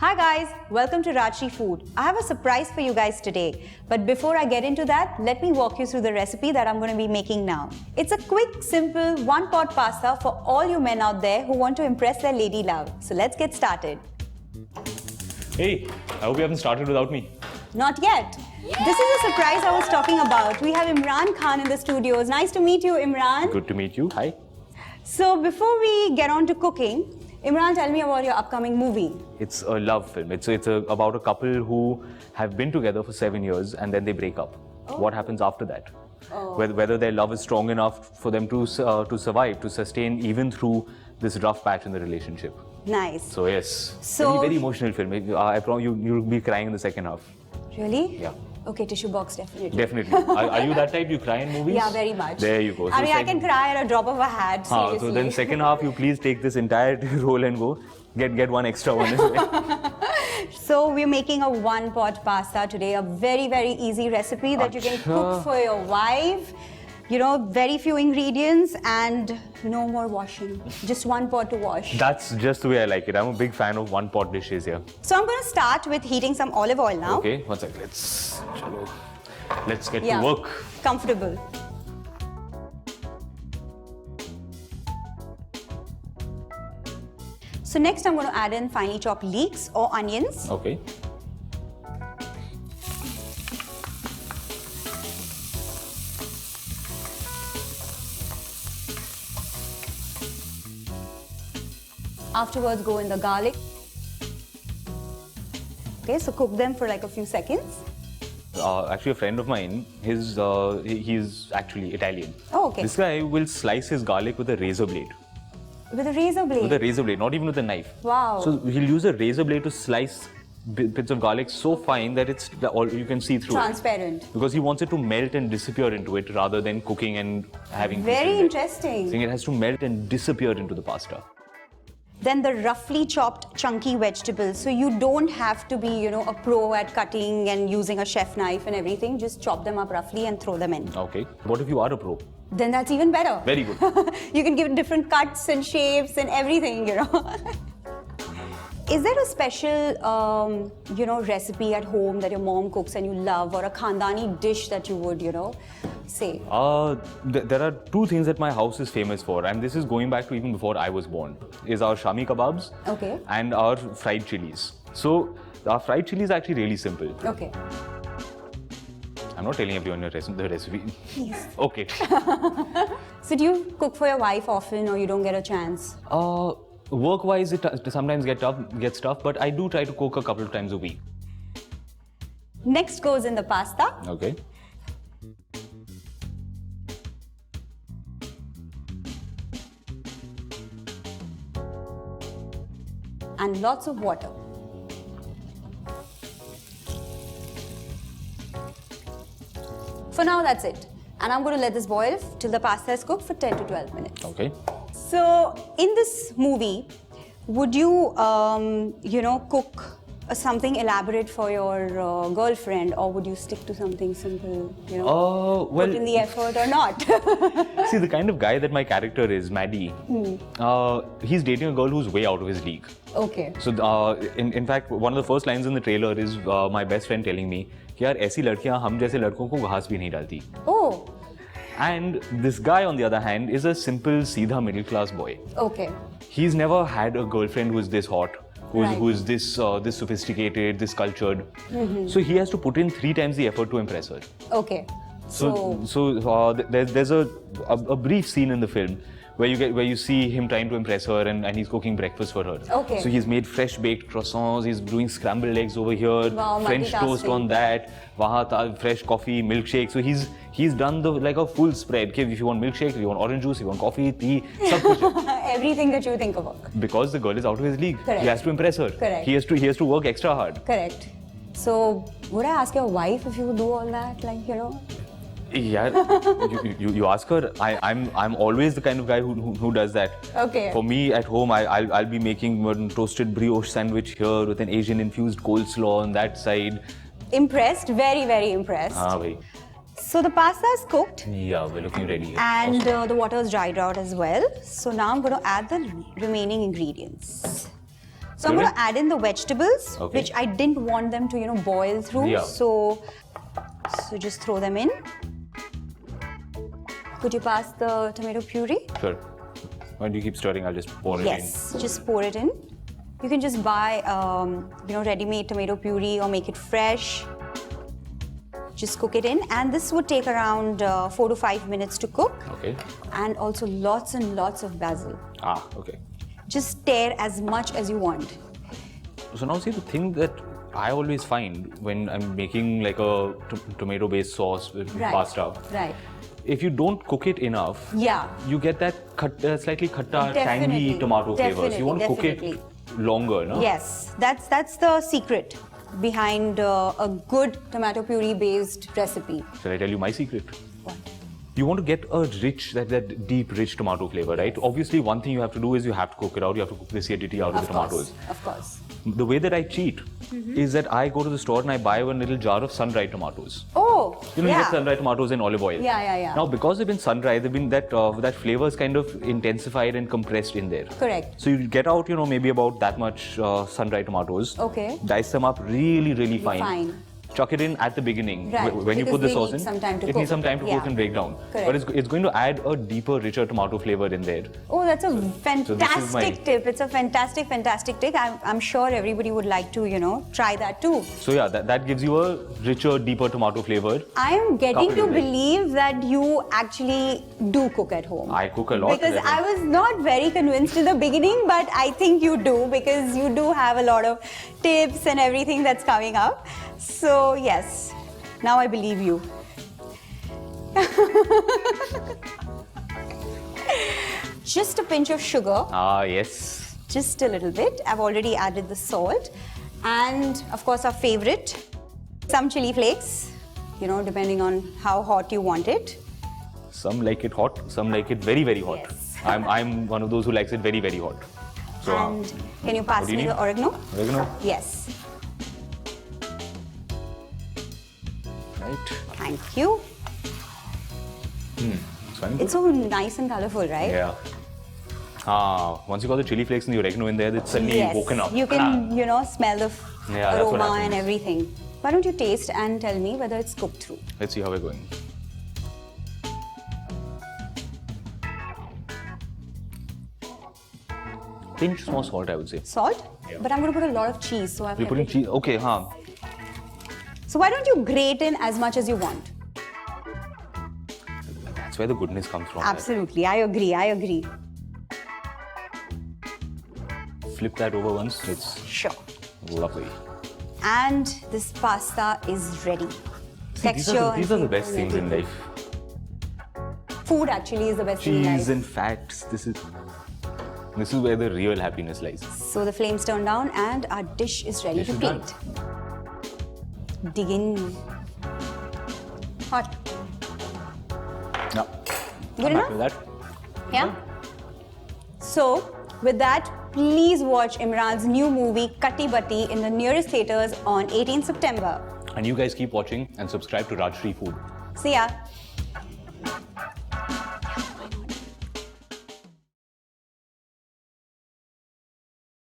Hi guys, welcome to Rajshri Food. I have a surprise for you guys today. But before I get into that, let me walk you through the recipe that I'm going to be making now. It's a quick, simple, one-pot pasta for all you men out there who want to impress their lady love. So let's get started. Hey, I hope you haven't started without me. Not yet. This is a surprise I was talking about. We have Imran Khan in the studios. Nice to meet you, Imran. Good to meet you. Hi. So before we get on to cooking, Imran, tell me about your upcoming movie. It's a love film. It's about a couple who have been together for 7 years and then they break up. Oh. What happens after that? Oh. Whether their love is strong enough for them to survive, to sustain even through this rough patch in the relationship. Nice. So yes, very emotional film. I promise you'll be crying in the second half. Really? Yeah. Okay, tissue box, definitely. Definitely. Are you that type? You cry in movies? Yeah, very much. There you go. So I can cry at a drop of a hat, seriously. So then second half, you please take this entire role and go get one extra one as well. So we're making a one-pot pasta today, a very, very easy recipe that you can cook for your wife. You know, very few ingredients and no more washing. Just one pot to wash. That's just the way I like it. I'm a big fan of one-pot dishes here. So I'm going to start with heating some olive oil now. Okay, one sec. Let's get to work. Comfortable. So next I'm going to add in finely chopped leeks or onions. Okay. Afterwards, go in the garlic. Okay, so cook them for like a few seconds. Actually, a friend of mine, he's actually Italian. Oh, okay. This guy will slice his garlic with a razor blade. With a razor blade? With a razor blade, not even with a knife. Wow. So he'll use a razor blade to slice bits of garlic so fine that it's all you can see through. Transparent. Because he wants it to melt and disappear into it rather than cooking and having. Very interesting. So it has to melt and disappear into the pasta. Then the roughly chopped chunky vegetables. So you don't have to be, a pro at cutting and using a chef knife and everything. Just chop them up roughly and throw them in. Okay. What if you are a pro? Then that's even better. Very good. You can give it different cuts and shapes and everything, Is there a special, recipe at home that your mom cooks and you love, or a khandani dish that you would, say? There are two things that my house is famous for, and this is going back to even before I was born, is our Shami kebabs and our fried chilies. So our fried chili is actually really simple. Okay. I'm not telling everyone the recipe. Please. Okay. So do you cook for your wife often, or you don't get a chance? Work-wise, it sometimes gets tough, but I do try to cook a couple of times a week. Next goes in the pasta. Okay. And lots of water. For now, that's it. And I'm going to let this boil till the pasta is cooked for 10 to 12 minutes. Okay. So, in this movie, would you, cook something elaborate for your girlfriend, or would you stick to something simple, put in the effort or not? See, the kind of guy that my character is, Maddie, he's dating a girl who's way out of his league. Okay. So, in fact, one of the first lines in the trailer is my best friend telling me, यार ऐसी लड़कियां हम जैसे लड़कों को घास भी नहीं डालती. Oh. And this guy, on the other hand, is a simple, seedha middle class boy. Okay. He's never had a girlfriend who's this hot, who's this sophisticated, this cultured. Mm-hmm. So he has to put in 3 times the effort to impress her. Okay. So there's a brief scene in the film where you see him trying to impress her and he's cooking breakfast for her. Okay. So he's made fresh baked croissants, he's doing scrambled eggs over here, wow, French toast on that, fresh coffee, milkshake. So he's done like a full spread. If you want milkshake, if you want orange juice, if you want coffee, tea, sab kuch. Everything that you think about. Because the girl is out of his league. Correct. He has to impress her. Correct. He has to work extra hard. Correct. So would I ask your wife if you would do all that, Yeah, you ask her. I'm always the kind of guy who does that. Okay. For me at home, I'll be making one toasted brioche sandwich here with an Asian infused coleslaw on that side. Impressed, very, very impressed. Bhai. So the pasta is cooked. Yeah, we're looking ready here. And the water is dried out as well. So now I'm going to add the remaining ingredients. So I'm going to add in the vegetables, Okay. which I didn't want them to, boil through. Yeah. So just throw them in. Could you pass the tomato puree? Sure. When you keep stirring, I'll just pour it in. Yes, just pour it in. You can just buy, ready-made tomato puree or make it fresh. Just cook it in, and this would take around 4 to 5 minutes to cook. Okay. And also lots and lots of basil. Ah, okay. Just stir as much as you want. So now see, the thing that I always find when I'm making like a tomato-based sauce with pasta. Right. If you don't cook it enough, you get that slightly khatta, tangy tomato flavors. You want to cook it longer, no? Yes, that's the secret behind a good tomato puree based recipe. Shall I tell you my secret? What? You want to get a rich, that deep, rich tomato flavor, right? Obviously, one thing you have to do is you have to cook it out. You have to cook the acidity out of the tomatoes. Of course. The way that I cheat is that I go to the store and I buy one little jar of sun-dried tomatoes. Oh, You get sun-dried tomatoes in olive oil. Yeah. Now, because they've been sun-dried, they've been that flavor is kind of intensified and compressed in there. Correct. So you get out, maybe about that much sun-dried tomatoes. Okay. Dice them up really, really fine. Chuck it in at the beginning. Right. When you put the sauce in, it needs some time to cook and break down. Correct. But it's going to add a deeper, richer tomato flavor in there. Oh, that's a fantastic tip. It's a fantastic tip. I'm sure everybody would like to, try that too. So yeah, that gives you a richer, deeper tomato flavor. I am getting to believe that you actually do cook at home. I cook a lot. Because I was not very convinced in the beginning, but I think you do, because you do have a lot of tips and everything that's coming up. So yes, now I believe you. Just a pinch of sugar. Ah, yes. Just a little bit. I've already added the salt. And of course our favorite, some chili flakes, depending on how hot you want it. Some like it hot, some like it very, very hot. Yes. I'm one of those who likes it very, very hot. So, And can you pass me the oregano? Oregano? Yes. Right. Thank you. It's so nice and colorful, right? Yeah. Once you got the chili flakes and the oregano in there, it's suddenly woken up. You can, smell the that's what aroma and happens. everything. Why don't you taste and tell me whether it's cooked through? Let's see how we're going. Pinch more salt, I would say. Salt? Yeah. But I'm going to put a lot of cheese, so I've You're putting cheese? Okay, So why don't you grate in as much as you want? That's where the goodness comes from. Absolutely, I agree. Flip that over once. It's Sure. lovely. And this pasta is ready. These are the best things in life. Food actually is the best thing in life. Cheese and fats. This is where the real happiness lies. So the flames turn down and our dish is ready to plate. Dig in. Hot. No. Good I'm enough? happy with that. Yeah? So, with that, please watch Imran's new movie Katti Batti in the nearest theatres on 18th September. And you guys keep watching and subscribe to Rajshri Food. See ya!